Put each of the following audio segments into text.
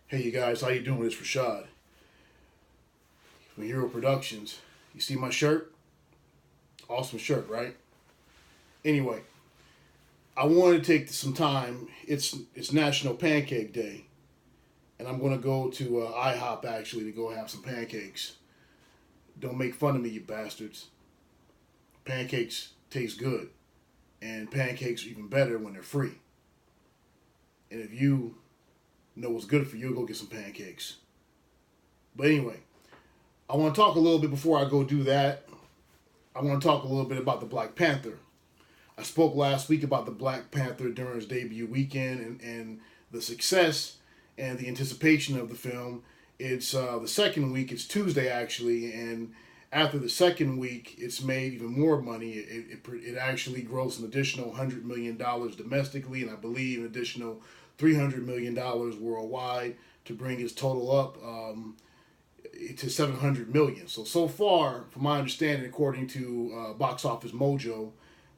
Hey you guys, how you doing? It's Rashad from Hero Productions. You see my shirt? Awesome shirt, right? Anyway, I wanted to take some time. It's National Pancake Day, and I'm gonna go to IHOP actually to go have some pancakes. Don't make fun of me, you bastards. Pancakes taste good, and pancakes are even better when they're free. And if you know what's good for you, go get some pancakes. But anyway, I want to talk a little bit before I go do that. I want to talk a little bit about the Black Panther. I spoke last week about the Black Panther during his debut weekend and the success and the anticipation of the film. It's the second week, it's Tuesday actually, and after the second week, it's made even more money. It actually grossed an additional $100 million domestically, and I believe an additional $300 million worldwide to bring its total up to 700 million. So far, from my understanding, according to Box Office Mojo,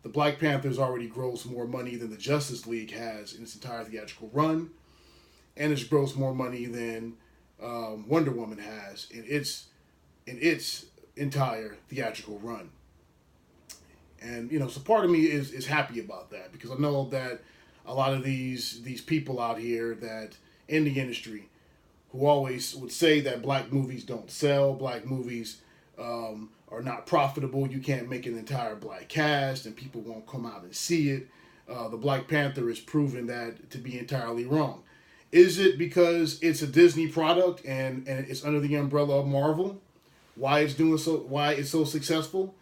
the Black Panther's already grossed more money than the Justice League has in its entire theatrical run, and it's grossed more money than Wonder Woman has in its entire theatrical run. And so part of me is happy about that because I know that a lot of these people out here that in the industry who always would say that black movies don't sell, black movies are not profitable, you can't make an entire black cast, and people won't come out and see it. The Black Panther is proven that to be entirely wrong. Is it because it's a Disney product and it's under the umbrella of Marvel? Why it's so successful?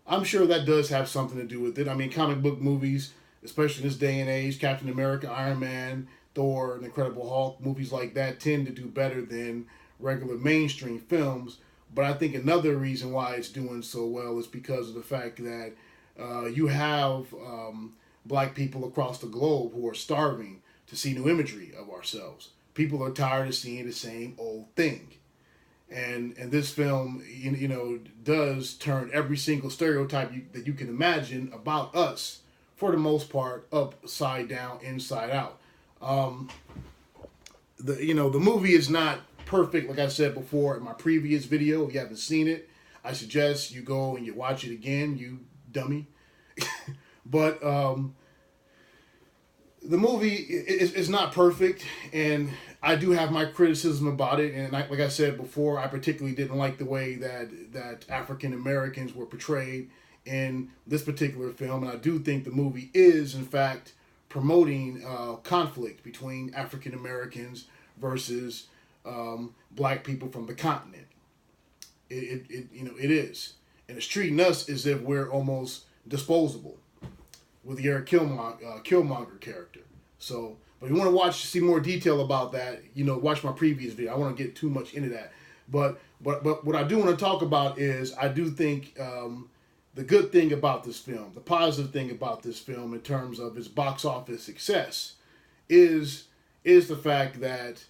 I'm sure that does have something to do with it. I mean, comic book movies, especially in this day and age, Captain America, Iron Man, Thor, and Incredible Hulk, movies like that tend to do better than regular mainstream films. But I think another reason why it's doing so well is because of the fact that you have black people across the globe who are starving to see new imagery of ourselves. People are tired of seeing the same old thing. And this film, does turn every single stereotype that you can imagine about us, for the most part, upside down, inside out. Um, the movie is not perfect, like I said before in my previous video. If you haven't seen it, I suggest you go and you watch it again, you dummy. But the movie is not perfect, and I do have my criticism about it. And like I said before, I particularly didn't like the way that African Americans were portrayed in this particular film. And I do think the movie is, in fact, promoting conflict between African Americans versus black people from the continent. It is, and it's treating us as if we're almost disposable with the Eric Killmonger character. So, but if you want to see more detail about that, watch my previous video. I want to get too much into that, but what I do want to talk about is I do think the good thing about this film, the positive thing about this film in terms of its box office success, is the fact that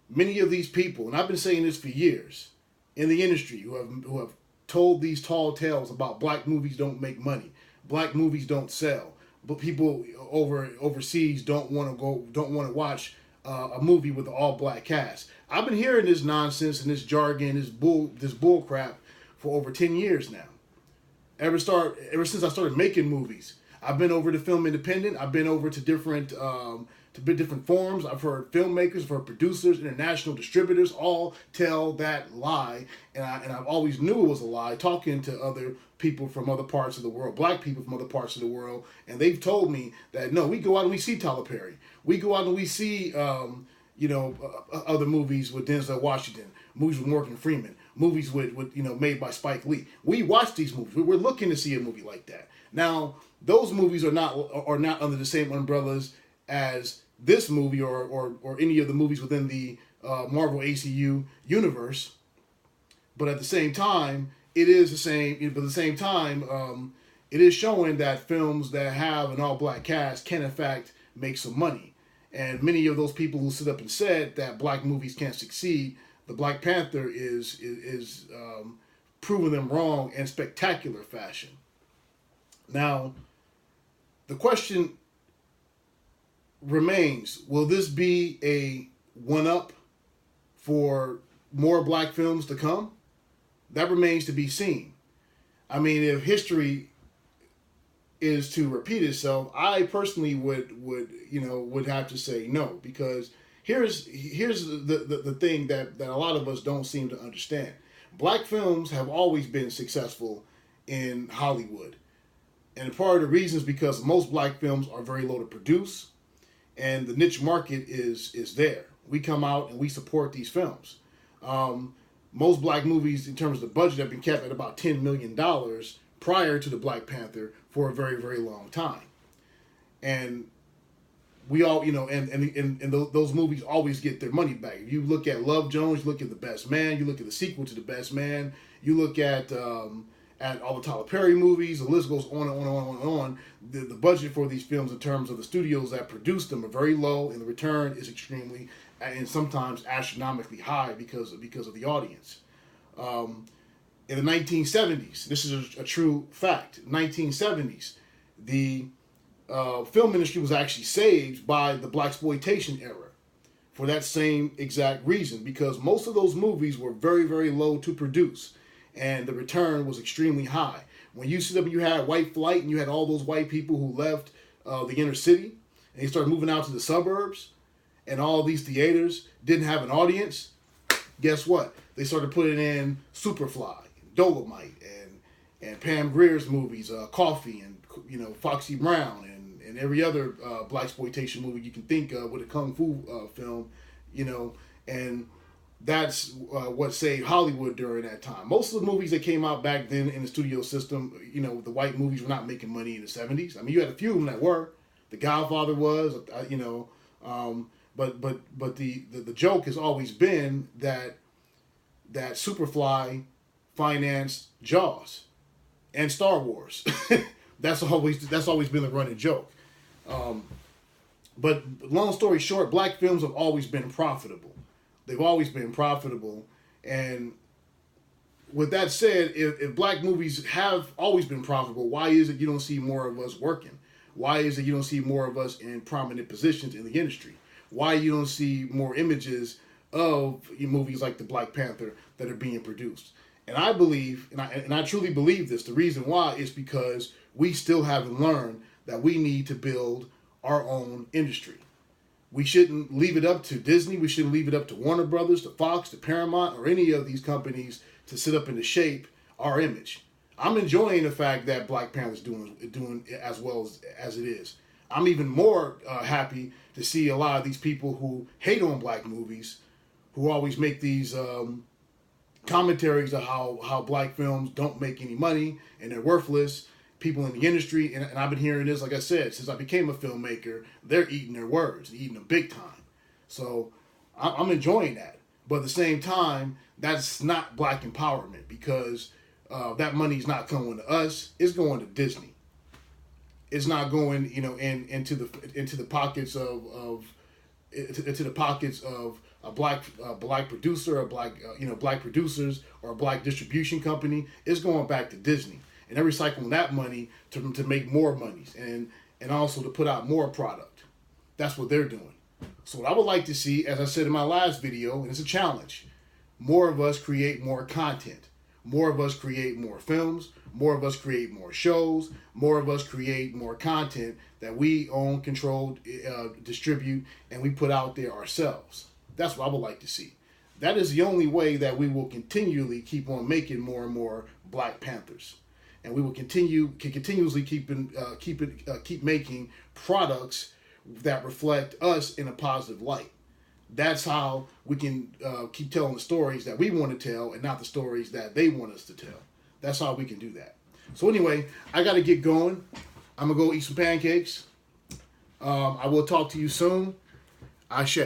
many of these people, and I've been saying this for years, in the industry who have told these tall tales about black movies don't make money, black movies don't sell, but people overseas don't want to watch a movie with an all black cast. I've been hearing this nonsense and this jargon, this bull crap for over 10 years now. Ever since I started making movies, I've been over to Film Independent. I've been over to different forums. I've heard filmmakers, I've heard producers, international distributors all tell that lie, and I've always knew it was a lie. Talking to other people from other parts of the world, black people from other parts of the world, and they've told me that no, we go out and we see Tyler Perry, we go out and we see other movies with Denzel Washington, movies with Morgan Freeman, movies with made by Spike Lee. We watch these movies. We're looking to see a movie like that. Now, those movies are not under the same umbrellas as this movie or any of the movies within the Marvel ACU universe. But at the same time, it is the same. But at the same time, it is showing that films that have an all-black cast can in fact make some money. And many of those people who sit up and said that black movies can't succeed, the Black Panther is proving them wrong in spectacular fashion. Now, the question remains: will this be a one up for more black films to come? That remains to be seen. I mean, if history is to repeat itself, I personally would have to say no, because here's the thing that a lot of us don't seem to understand. Black films have always been successful in Hollywood. And part of the reason is because most black films are very low to produce, and the niche market is there. We come out and we support these films. Most black movies, in terms of the budget, have been kept at about $10 million prior to the Black Panther for a very, very long time. And we all, and those movies always get their money back. If you look at Love Jones, you look at The Best Man, you look at the sequel to The Best Man, you look at all the Tyler Perry movies, the list goes on and on and on and on. The budget for these films in terms of the studios that produce them are very low, and the return is extremely and sometimes astronomically high because of the audience. In the 1970s, this is a true fact. 1970s, the film industry was actually saved by the blaxploitation era for that same exact reason, because most of those movies were very, very low to produce, and the return was extremely high. When you sit up and you had White Flight and you had all those white people who left the inner city and they started moving out to the suburbs, and all these theaters didn't have an audience, guess what? They started putting in Superfly, Dolomite, and Pam Grier's movies, Coffee, and Foxy Brown, and every other blaxploitation movie you can think of with a kung fu film, and that's what saved Hollywood during that time. Most of the movies that came out back then in the studio system, the white movies were not making money in the 70s. I mean, you had a few of them that were. The Godfather was, but the joke has always been that Superfly financed Jaws and Star Wars. That's always been the running joke. But long story short, black films have always been profitable. They've always been profitable. And with that said, if black movies have always been profitable, why is it you don't see more of us working? Why is it you don't see more of us in prominent positions in the industry? Why you don't see more images of movies like the Black Panther that are being produced? And I believe, and I truly believe this, the reason why is because we still haven't learned that we need to build our own industry. We shouldn't leave it up to Disney. We shouldn't leave it up to Warner Brothers, to Fox, to Paramount, or any of these companies to sit up and to shape our image. I'm enjoying the fact that Black Panther's doing as well as it is. I'm even more happy to see a lot of these people who hate on black movies, who always make these commentaries of how black films don't make any money and they're worthless. People in the industry, and I've been hearing this, like I said, since I became a filmmaker, they're eating their words, eating them big time. So I'm enjoying that. But at the same time, that's not black empowerment, because that money's not going to us. It's going to Disney. It's not going, into the pockets of a black producer, or black producers, or a black distribution company. It's going back to Disney, and they're recycling that money to make more monies, and also to put out more product. That's what they're doing. So what I would like to see, as I said in my last video, and it's a challenge, more of us create more content. More of us create more films. More of us create more shows. More of us create more content that we own, control, distribute, and we put out there ourselves. That's what I would like to see. That is the only way that we will continually keep on making more and more Black Panthers, and we will continuously keep making products that reflect us in a positive light. That's how we can keep telling the stories that we want to tell, and not the stories that they want us to tell. That's how we can do that. So anyway, I got to get going. I'm going to go eat some pancakes. I will talk to you soon. Ashe.